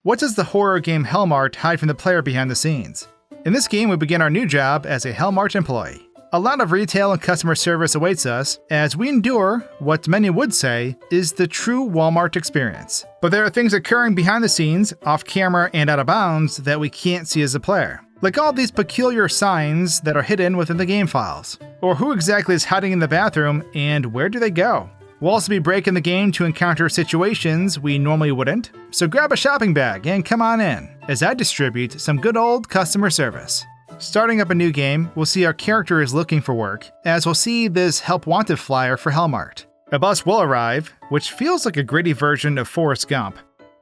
What does the horror game Hellmart hide from the player behind the scenes? In this game, we begin our new job as a Hellmart employee. A lot of retail and customer service awaits us as we endure what many would say is the true Walmart experience. But there are things occurring behind the scenes, off camera and out of bounds, that we can't see as a player. Like all these peculiar signs that are hidden within the game files. Or who exactly is hiding in the bathroom and where do they go? We'll also be breaking the game to encounter situations we normally wouldn't, so grab a shopping bag and come on in, as I distribute some good old customer service. Starting up a new game, we'll see our character is looking for work, as we'll see this Help Wanted flyer for Hellmart. A bus will arrive, which feels like a gritty version of Forrest Gump.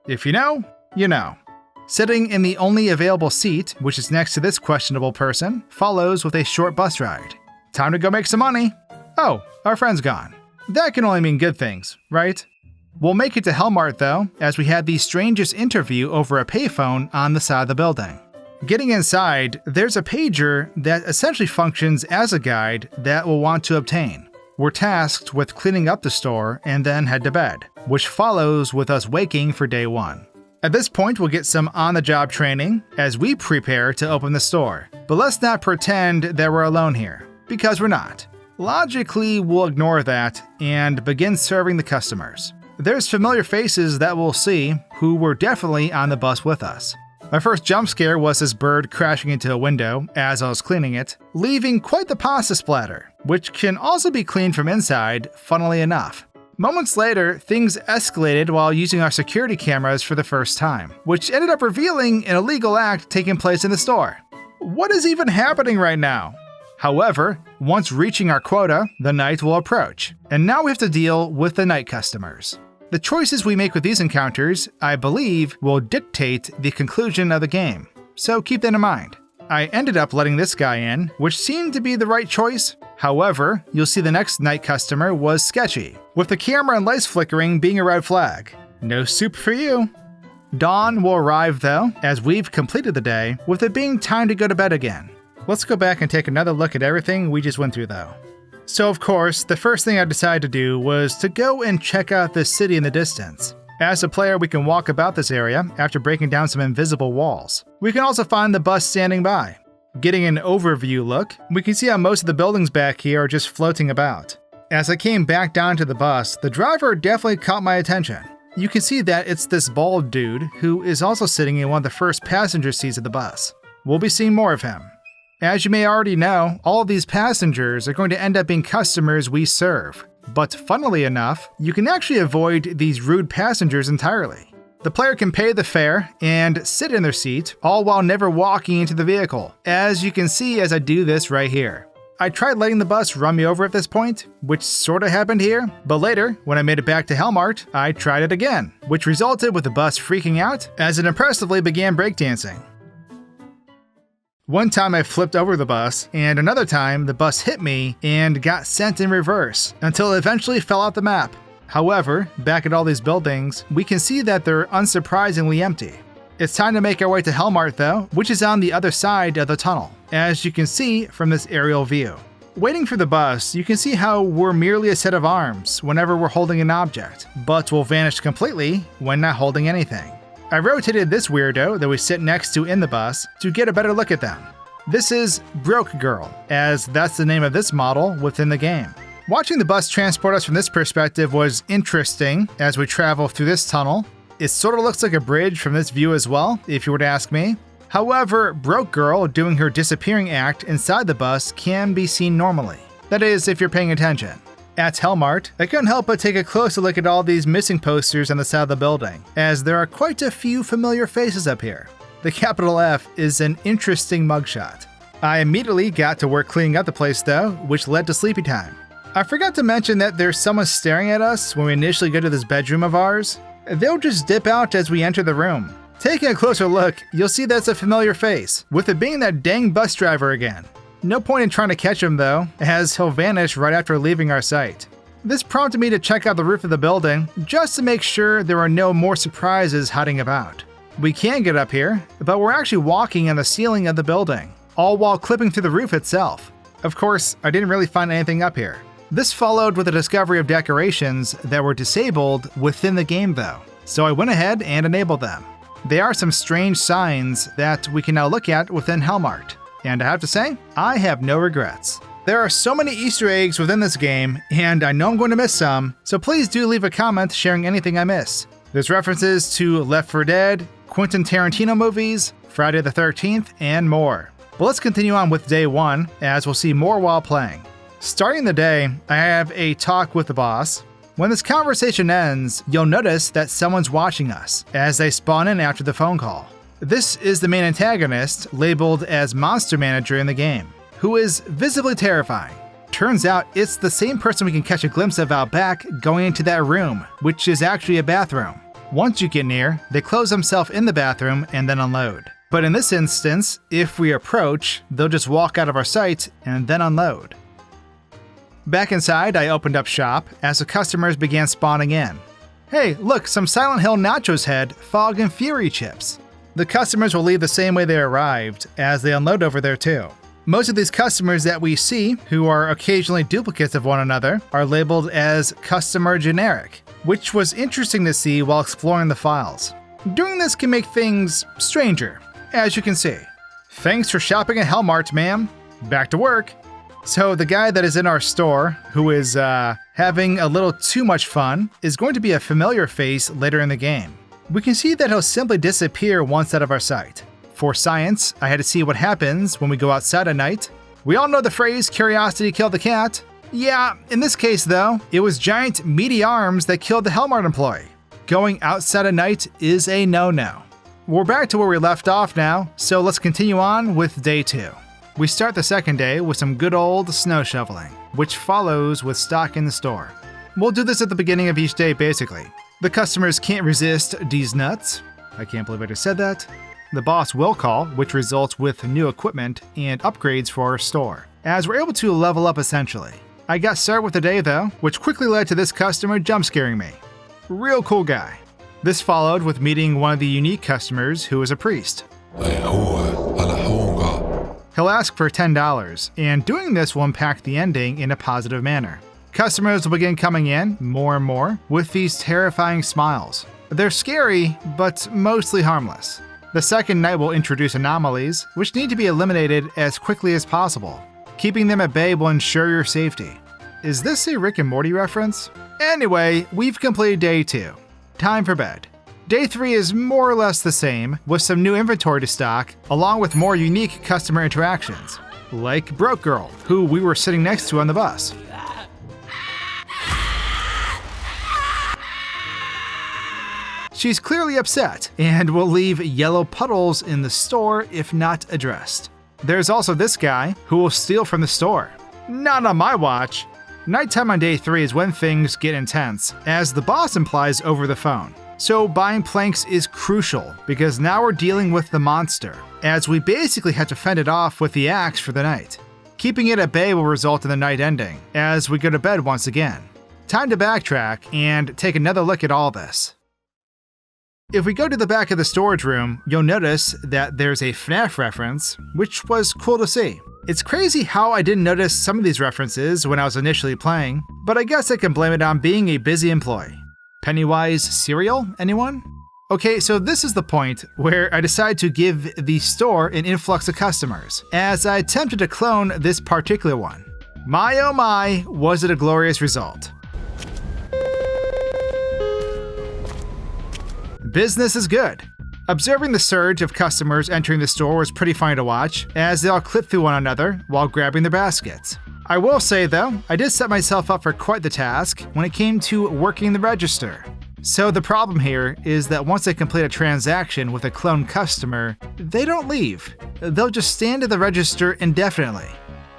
If you know, you know. Sitting in the only available seat, which is next to this questionable person, follows with a short bus ride. Time to go make some money. Oh, our friend's gone. That can only mean good things, right? We'll make it to Hellmart though, as we had the strangest interview over a payphone on the side of the building. Getting inside, there's a pager that essentially functions as a guide that we'll want to obtain. We're tasked with cleaning up the store and then head to bed, which follows with us waking for day one. At this point, we'll get some on-the-job training as we prepare to open the store. But let's not pretend that we're alone here, because we're not. Logically, we'll ignore that and begin serving the customers. There's familiar faces that we'll see who were definitely on the bus with us. My first jump scare was this bird crashing into a window as I was cleaning it, leaving quite the pasta splatter, which can also be cleaned from inside, funnily enough. Moments later, things escalated while using our security cameras for the first time, which ended up revealing an illegal act taking place in the store. What is even happening right now? However, once reaching our quota, the night will approach, and now we have to deal with the night customers. The choices we make with these encounters, I believe, will dictate the conclusion of the game, so keep that in mind. I ended up letting this guy in, which seemed to be the right choice. However, you'll see the next night customer was sketchy, with the camera and lights flickering being a red flag. No soup for you. Dawn will arrive though, as we've completed the day, with it being time to go to bed again. Let's go back and take another look at everything we just went through though. So of course, the first thing I decided to do was to go and check out this city in the distance. As a player, we can walk about this area after breaking down some invisible walls. We can also find the bus standing by. Getting an overview look, we can see how most of the buildings back here are just floating about. As I came back down to the bus, the driver definitely caught my attention. You can see that it's this bald dude who is also sitting in one of the first passenger seats of the bus. We'll be seeing more of him. As you may already know, all of these passengers are going to end up being customers we serve. But funnily enough, you can actually avoid these rude passengers entirely. The player can pay the fare and sit in their seat, all while never walking into the vehicle, as you can see as I do this right here. I tried letting the bus run me over at this point, which sorta happened here, but later, when I made it back to Hellmart, I tried it again, which resulted with the bus freaking out as it impressively began breakdancing. One time I flipped over the bus, and another time the bus hit me and got sent in reverse, until it eventually fell off the map. However, back at all these buildings, we can see that they're unsurprisingly empty. It's time to make our way to Hellmart though, which is on the other side of the tunnel, as you can see from this aerial view. Waiting for the bus, you can see how we're merely a set of arms whenever we're holding an object, but will vanish completely when not holding anything. I rotated this weirdo that we sit next to in the bus to get a better look at them. This is Broke Girl, as that's the name of this model within the game. Watching the bus transport us from this perspective was interesting as we travel through this tunnel. It sort of looks like a bridge from this view as well, if you were to ask me. However, Broke Girl doing her disappearing act inside the bus can be seen normally. That is, if you're paying attention. At Hellmart, I couldn't help but take a closer look at all these missing posters on the side of the building, as there are quite a few familiar faces up here. The capital F is an interesting mugshot. I immediately got to work cleaning up the place though, which led to sleepy time. I forgot to mention that there's someone staring at us when we initially go to this bedroom of ours. They'll just dip out as we enter the room. Taking a closer look, you'll see that's a familiar face, with it being that dang bus driver again. No point in trying to catch him though, as he'll vanish right after leaving our sight. This prompted me to check out the roof of the building, just to make sure there are no more surprises hiding about. We can get up here, but we're actually walking on the ceiling of the building, all while clipping through the roof itself. Of course, I didn't really find anything up here. This followed with the discovery of decorations that were disabled within the game though, so I went ahead and enabled them. There are some strange signs that we can now look at within Hellmart, and I have to say, I have no regrets. There are so many Easter eggs within this game, and I know I'm going to miss some, so please do leave a comment sharing anything I miss. There's references to Left 4 Dead, Quentin Tarantino movies, Friday the 13th, and more. But let's continue on with day 1, as we'll see more while playing. Starting the day, I have a talk with the boss. When this conversation ends, you'll notice that someone's watching us, as they spawn in after the phone call. This is the main antagonist, labeled as Monster Manager in the game, who is visibly terrifying. Turns out it's the same person we can catch a glimpse of out back going into that room, which is actually a bathroom. Once you get near, they close themselves in the bathroom and then unload. But in this instance, if we approach, they'll just walk out of our sight and then unload. Back inside, I opened up shop as the customers began spawning in. Hey, look, some Silent Hill Nacho's Head, Fog and Fury chips. The customers will leave the same way they arrived, as they unload over there too. Most of these customers that we see, who are occasionally duplicates of one another, are labeled as Customer Generic, which was interesting to see while exploring the files. Doing this can make things stranger, as you can see. Thanks for shopping at Hellmart, ma'am. Back to work. So the guy that is in our store, who is having a little too much fun, is going to be a familiar face later in the game. We can see that he'll simply disappear once out of our sight. For science, I had to see what happens when we go outside at night. We all know the phrase, curiosity killed the cat. Yeah, in this case though, it was giant meaty arms that killed the Hellmart employee. Going outside at night is a no-no. We're back to where we left off now, so let's continue on with day 2. We start the second day with some good old snow shoveling, which follows with stock in the store. We'll do this at the beginning of each day basically. The customers can't resist these nuts. I can't believe I just said that. The boss will call, which results with new equipment and upgrades for our store, as we're able to level up essentially. I got started with the day though, which quickly led to this customer jump scaring me. Real cool guy. This followed with meeting one of the unique customers who is a priest. He'll ask for $10, and doing this will impact the ending in a positive manner. Customers will begin coming in, more and more, with these terrifying smiles. They're scary, but mostly harmless. The second night will introduce anomalies, which need to be eliminated as quickly as possible. Keeping them at bay will ensure your safety. Is this a Rick and Morty reference? Anyway, we've completed day 2. Time for bed. Day 3 is more or less the same, with some new inventory to stock, along with more unique customer interactions, like Broke Girl, who we were sitting next to on the bus. She's clearly upset, and will leave yellow puddles in the store if not addressed. There's also this guy, who will steal from the store. Not on my watch. Nighttime on day 3 is when things get intense, as the boss implies over the phone. So buying planks is crucial, because now we're dealing with the monster, as we basically have to fend it off with the axe for the night. Keeping it at bay will result in the night ending, as we go to bed once again. Time to backtrack and take another look at all this. If we go to the back of the storage room, you'll notice that there's a FNAF reference, which was cool to see. It's crazy how I didn't notice some of these references when I was initially playing, but I guess I can blame it on being a busy employee. Pennywise cereal, anyone? Okay, so this is the point where I decided to give the store an influx of customers, as I attempted to clone this particular one. My oh my, was it a glorious result. Business is good. Observing the surge of customers entering the store was pretty funny to watch, as they all clipped through one another while grabbing their baskets. I will say though, I did set myself up for quite the task when it came to working the register. So the problem here is that once they complete a transaction with a cloned customer, they don't leave. They'll just stand at the register indefinitely.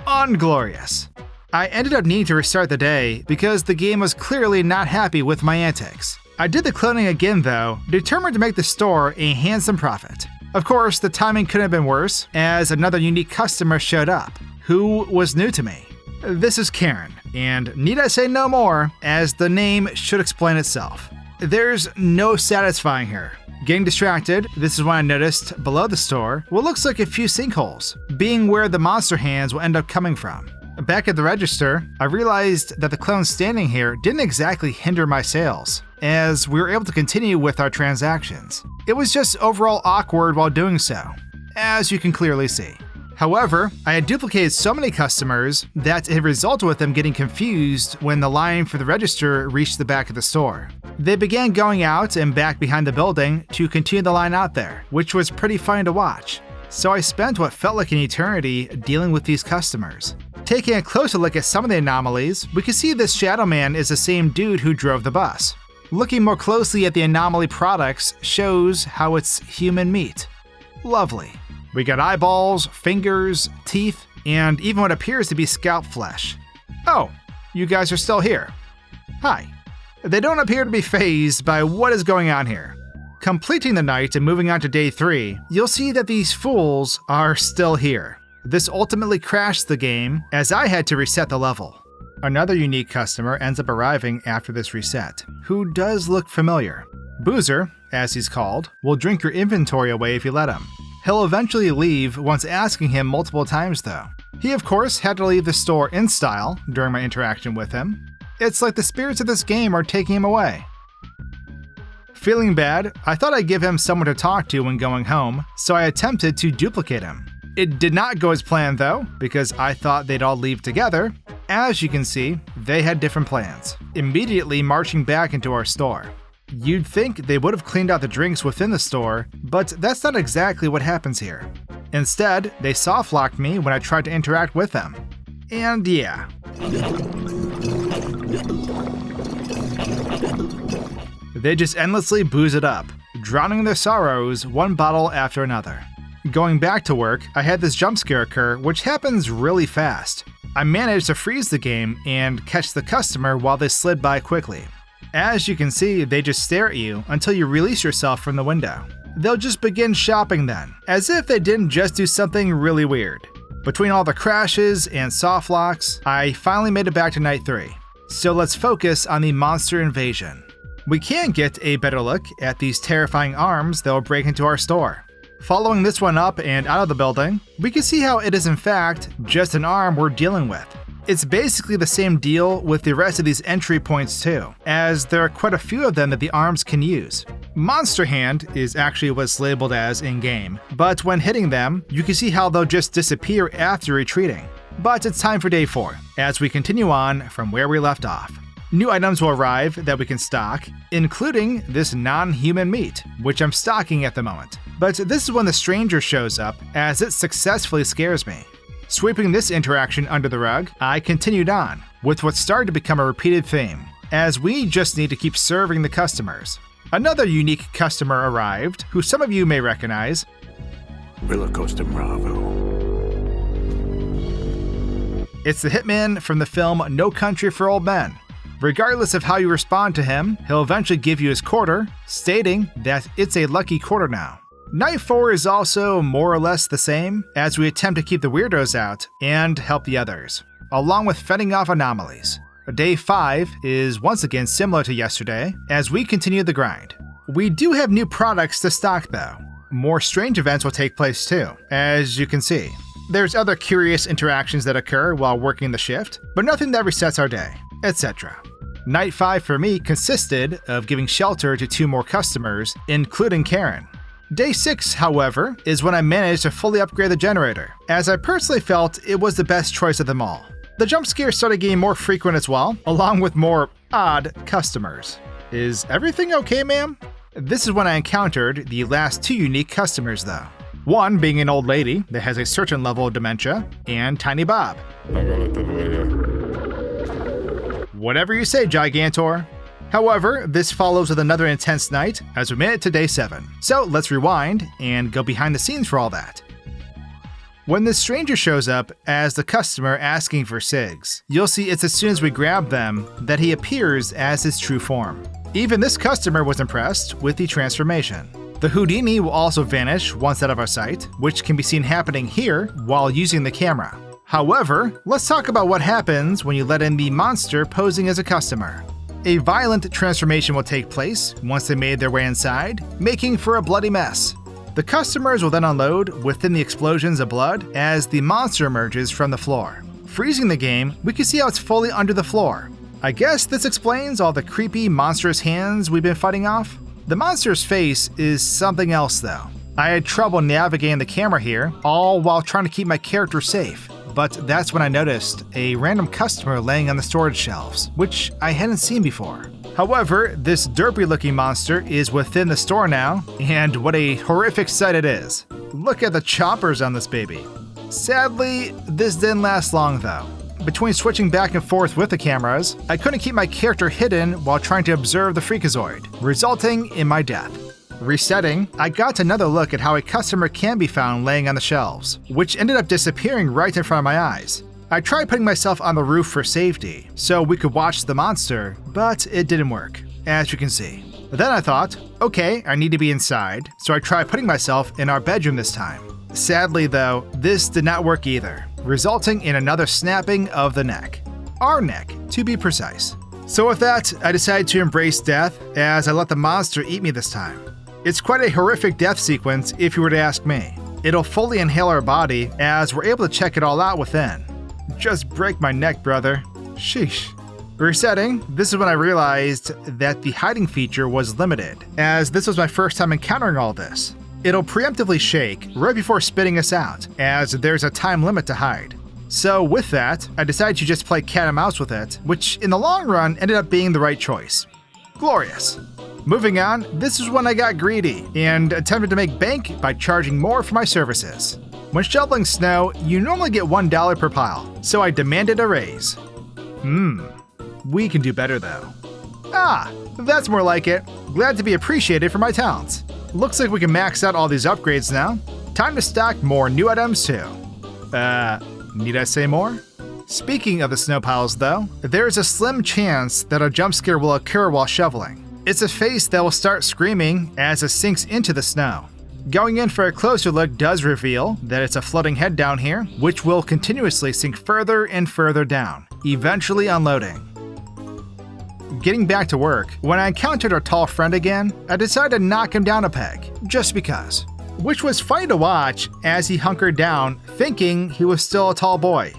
Unglorious. I ended up needing to restart the day because the game was clearly not happy with my antics. I did the cloning again though, determined to make the store a handsome profit. Of course, the timing couldn't have been worse, as another unique customer showed up, who was new to me. This is Karen, and need I say no more, as the name should explain itself. There's no satisfying her. Getting distracted, this is when I noticed below the store what looks like a few sinkholes, being where the monster hands will end up coming from. Back at the register, I realized that the clone standing here didn't exactly hinder my sales. as we were able to continue with our transactions. It was just overall awkward while doing so, as you can clearly see. However, I had duplicated so many customers that it resulted with them getting confused when the line for the register reached the back of the store. They began going out and back behind the building to continue the line out there, which was pretty funny to watch. So I spent what felt like an eternity dealing with these customers. Taking a closer look at some of the anomalies, we can see this Shadow Man is the same dude who drove the bus. Looking more closely at the anomaly products shows how it's human meat. Lovely. We got eyeballs, fingers, teeth, and even what appears to be scalp flesh. Oh, you guys are still here. Hi. They don't appear to be fazed by what is going on here. Completing the night and moving on to day 3, you'll see that these fools are still here. This ultimately crashed the game as I had to reset the level. Another unique customer ends up arriving after this reset, who does look familiar. Boozer, as he's called, will drink your inventory away if you let him. He'll eventually leave once asking him multiple times though. He of course had to leave the store in style during my interaction with him. It's like the spirits of this game are taking him away. Feeling bad, I thought I'd give him someone to talk to when going home, so I attempted to duplicate him. It did not go as planned though, because I thought they'd all leave together. As you can see, they had different plans, immediately marching back into our store. You'd think they would have cleaned out the drinks within the store, but that's not exactly what happens here. Instead, they soft-locked me when I tried to interact with them. And yeah. They just endlessly booze it up, drowning their sorrows one bottle after another. Going back to work, I had this jump scare occur, which happens really fast. I managed to freeze the game and catch the customer while they slid by quickly. As you can see, they just stare at you until you release yourself from the window. They'll just begin shopping then, as if they didn't just do something really weird. Between all the crashes and soft locks, I finally made it back to night 3. So let's focus on the monster invasion. We can get a better look at these terrifying arms that will break into our store. Following this one up and out of the building, we can see how it is in fact just an arm we're dealing with. It's basically the same deal with the rest of these entry points too, as there are quite a few of them that the arms can use. Monster Hand is actually what's labeled as in-game, but when hitting them, you can see how they'll just disappear after retreating. But it's time for day 4, as we continue on from where we left off. New items will arrive that we can stock, including this non-human meat, which I'm stocking at the moment. But this is when the stranger shows up, as it successfully scares me. Sweeping this interaction under the rug, I continued on, with what started to become a repeated theme, as we just need to keep serving the customers. Another unique customer arrived, who some of you may recognize. Roller Coaster Bravo. It's the hitman from the film No Country for Old Men. Regardless of how you respond to him, he'll eventually give you his quarter, stating that it's a lucky quarter now. Night 4 is also more or less the same, as we attempt to keep the weirdos out and help the others, along with fending off anomalies. Day 5 is once again similar to yesterday, as we continue the grind. We do have new products to stock though. More strange events will take place too, as you can see. There's other curious interactions that occur while working the shift, but nothing that resets our day, etc. Night 5 for me consisted of giving shelter to 2 more customers, including Karen. Day 6, however, is when I managed to fully upgrade the generator, as I personally felt it was the best choice of them all. The jump scares started getting more frequent as well, along with more odd customers. Is everything okay, ma'am? This is when I encountered the last 2 unique customers though. One being an old lady that has a certain level of dementia, and Tiny Bob. Whatever you say, Gigantor. However, this follows with another intense night as we made it to day 7. So let's rewind and go behind the scenes for all that. When this stranger shows up as the customer asking for cigs, you'll see it's as soon as we grab them that he appears as his true form. Even this customer was impressed with the transformation. The Houdini will also vanish once out of our sight, which can be seen happening here while using the camera. However, let's talk about what happens when you let in the monster posing as a customer. A violent transformation will take place once they made their way inside, making for a bloody mess. The customers will then unload within the explosions of blood as the monster emerges from the floor. Freezing the game, we can see how it's fully under the floor. I guess this explains all the creepy, monstrous hands we've been fighting off. The monster's face is something else though. I had trouble navigating the camera here, all while trying to keep my character safe. But that's when I noticed a random customer laying on the storage shelves, which I hadn't seen before. However, this derpy looking monster is within the store now, and what a horrific sight it is. Look at the choppers on this baby. Sadly, this didn't last long though. Between switching back and forth with the cameras, I couldn't keep my character hidden while trying to observe the freakazoid, resulting in my death. Resetting, I got another look at how a customer can be found laying on the shelves, which ended up disappearing right in front of my eyes. I tried putting myself on the roof for safety, so we could watch the monster, but it didn't work, as you can see. Then I thought, okay, I need to be inside, so I tried putting myself in our bedroom this time. Sadly though, this did not work either, resulting in another snapping of the neck. Our neck, to be precise. So with that, I decided to embrace death as I let the monster eat me this time. It's quite a horrific death sequence if you were to ask me. It'll fully inhale our body as we're able to check it all out within. Just break my neck, brother. Sheesh. Resetting, this is when I realized that the hiding feature was limited, as this was my first time encountering all this. It'll preemptively shake right before spitting us out, as there's a time limit to hide. So with that, I decided to just play cat and mouse with it, which in the long run ended up being the right choice. Glorious. Moving on, this is when I got greedy and attempted to make bank by charging more for my services. When shoveling snow, you normally get $1 per pile, so I demanded a raise. We can do better though. Ah, that's more like it. Glad to be appreciated for my talents. Looks like we can max out all these upgrades now. Time to stock more new items too. Need I say more? Speaking of the snow piles though, there's a slim chance that a jump scare will occur while shoveling. It's a face that will start screaming as it sinks into the snow. Going in for a closer look does reveal that it's a floating head down here, which will continuously sink further and further down, eventually unloading. Getting back to work, when I encountered our tall friend again, I decided to knock him down a peg, just because. Which was funny to watch as he hunkered down, thinking he was still a tall boy.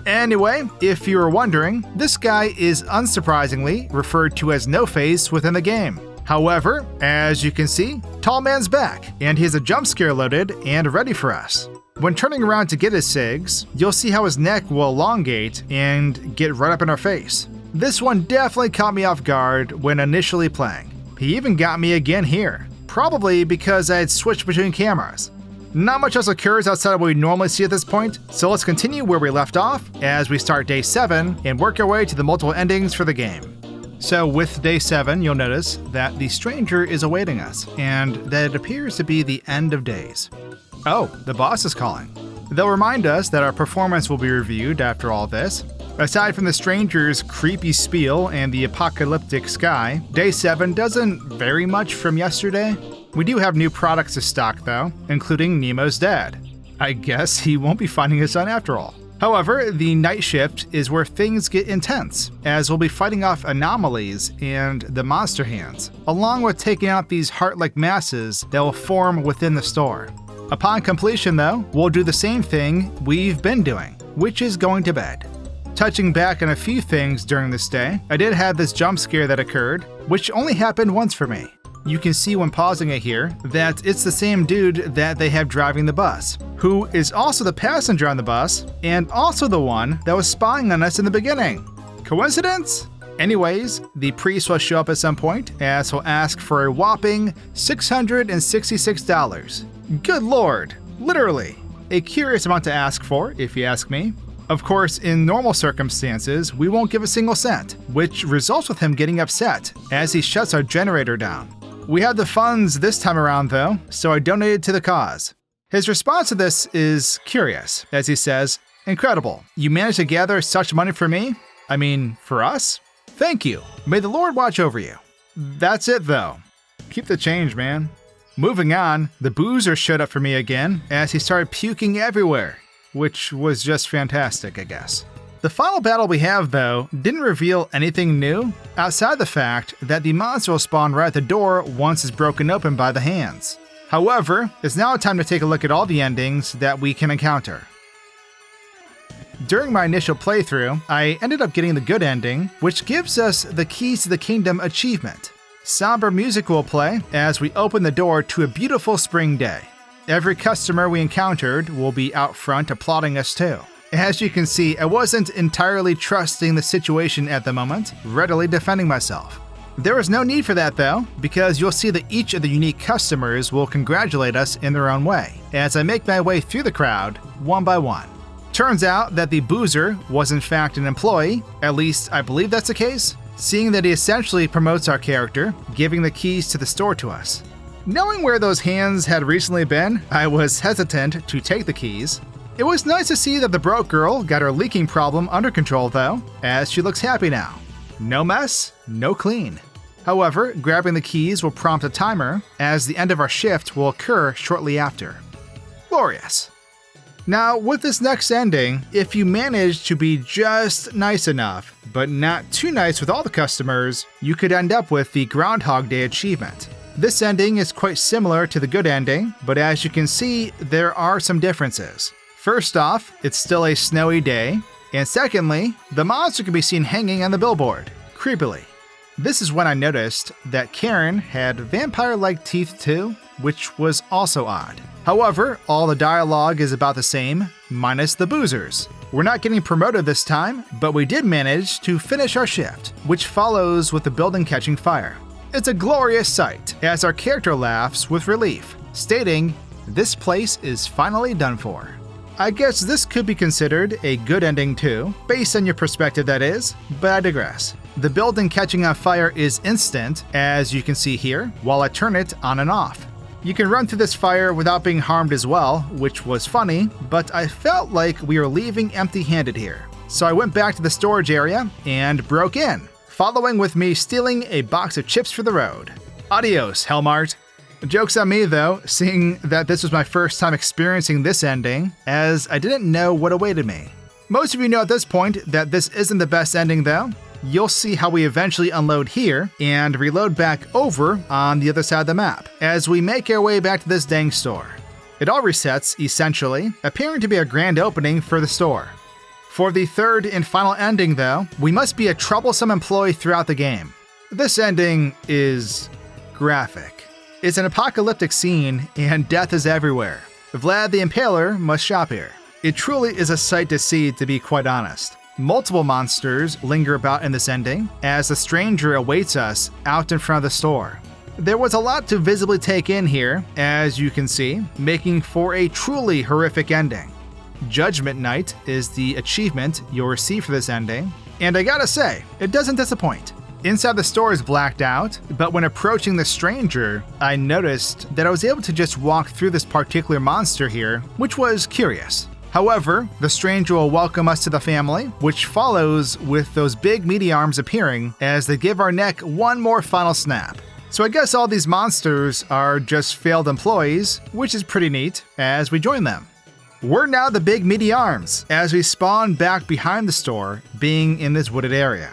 Anyway, if you were wondering, this guy is unsurprisingly referred to as No Face within the game. However, as you can see, Tall Man's back, and he has a jump scare loaded and ready for us. When turning around to get his SIGs, you'll see how his neck will elongate and get right up in our face. This one definitely caught me off guard when initially playing. He even got me again here, probably because I had switched between cameras. Not much else occurs outside of what we normally see at this point, so let's continue where we left off as we start day 7 and work our way to the multiple endings for the game. So with day 7, you'll notice that the stranger is awaiting us, and that it appears to be the end of days. Oh, the boss is calling. They'll remind us that our performance will be reviewed after all this. Aside from the stranger's creepy spiel and the apocalyptic sky, day 7 doesn't vary much from yesterday. We do have new products to stock though, including Nemo's dad. I guess he won't be finding his son after all. However, the night shift is where things get intense, as we'll be fighting off anomalies and the monster hands, along with taking out these heart-like masses that will form within the store. Upon completion though, we'll do the same thing we've been doing, which is going to bed. Touching back on a few things during this day, I did have this jump scare that occurred, which only happened once for me. You can see when pausing it here that it's the same dude that they have driving the bus, who is also the passenger on the bus and also the one that was spying on us in the beginning. Coincidence? Anyways, the priest will show up at some point as he'll ask for a whopping $666. Good lord, literally. A curious amount to ask for, if you ask me. Of course, in normal circumstances, we won't give a single cent, which results with him getting upset as he shuts our generator down. We had the funds this time around though, so I donated to the cause. His response to this is curious, as he says, "Incredible, you managed to gather such money for me? I mean, for us? Thank you, may the Lord watch over you." That's it though. Keep the change, man. Moving on, the boozer showed up for me again as he started puking everywhere, which was just fantastic, I guess. The final battle we have, though, didn't reveal anything new, outside the fact that the monster will spawn right at the door once it's broken open by the hands. However, it's now time to take a look at all the endings that we can encounter. During my initial playthrough, I ended up getting the good ending, which gives us the Keys to the Kingdom achievement. Somber music will play as we open the door to a beautiful spring day. Every customer we encountered will be out front applauding us too. As you can see, I wasn't entirely trusting the situation at the moment, readily defending myself. There was no need for that though, because you'll see that each of the unique customers will congratulate us in their own way, as I make my way through the crowd, one by one. Turns out that the boozer was in fact an employee, at least I believe that's the case, seeing that he essentially promotes our character, giving the keys to the store to us. Knowing where those hands had recently been, I was hesitant to take the keys. It was nice to see that the broke girl got her leaking problem under control though, as she looks happy now. No mess, no clean. However, grabbing the keys will prompt a timer, as the end of our shift will occur shortly after. Glorious. Now, with this next ending, if you manage to be just nice enough, but not too nice with all the customers, you could end up with the Groundhog Day achievement. This ending is quite similar to the good ending, but as you can see, there are some differences. First off, it's still a snowy day, and secondly, the monster can be seen hanging on the billboard, creepily. This is when I noticed that Karen had vampire-like teeth too, which was also odd. However, all the dialogue is about the same, minus the boozers. We're not getting promoted this time, but we did manage to finish our shift, which follows with the building catching fire. It's a glorious sight, as our character laughs with relief, stating, "This place is finally done for." I guess this could be considered a good ending too, based on your perspective that is, but I digress. The building catching on fire is instant, as you can see here, while I turn it on and off. You can run through this fire without being harmed as well, which was funny, but I felt like we were leaving empty-handed here. So I went back to the storage area and broke in, following with me stealing a box of chips for the road. Adios, Hellmart. Joke's on me though, seeing that this was my first time experiencing this ending, as I didn't know what awaited me. Most of you know at this point that this isn't the best ending though. You'll see how we eventually unload here and reload back over on the other side of the map, as we make our way back to this dang store. It all resets, essentially, appearing to be a grand opening for the store. For the third and final ending though, we must be a troublesome employee throughout the game. This ending is graphic. It's an apocalyptic scene, and death is everywhere. Vlad the Impaler must shop here. It truly is a sight to see, to be quite honest. Multiple monsters linger about in this ending, as the stranger awaits us out in front of the store. There was a lot to visibly take in here, as you can see, making for a truly horrific ending. Judgement Night is the achievement you'll receive for this ending, and I gotta say, it doesn't disappoint. Inside the store is blacked out, but when approaching the stranger, I noticed that I was able to just walk through this particular monster here, which was curious. However, the stranger will welcome us to the family, which follows with those big meaty arms appearing as they give our neck one more final snap. So I guess all these monsters are just failed employees, which is pretty neat, as we join them. We're now the big meaty arms, as we spawn back behind the store, being in this wooded area.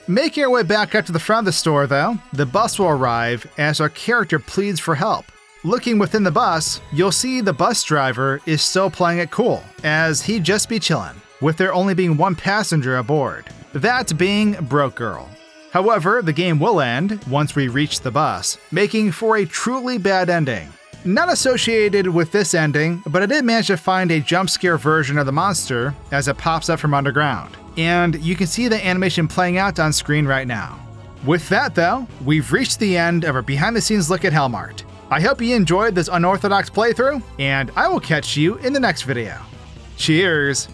Making our way back up to the front of the store though, the bus will arrive as our character pleads for help. Looking within the bus, you'll see the bus driver is still playing it cool, as he'd just be chillin', with there only being one passenger aboard, that being Broke Girl. However, the game will end once we reach the bus, making for a truly bad ending. Not associated with this ending, but I did manage to find a jump scare version of the monster as it pops up from underground, and you can see the animation playing out on screen right now. With that though, we've reached the end of our behind the scenes look at Hellmart. I hope you enjoyed this unorthodox playthrough, and I will catch you in the next video. Cheers!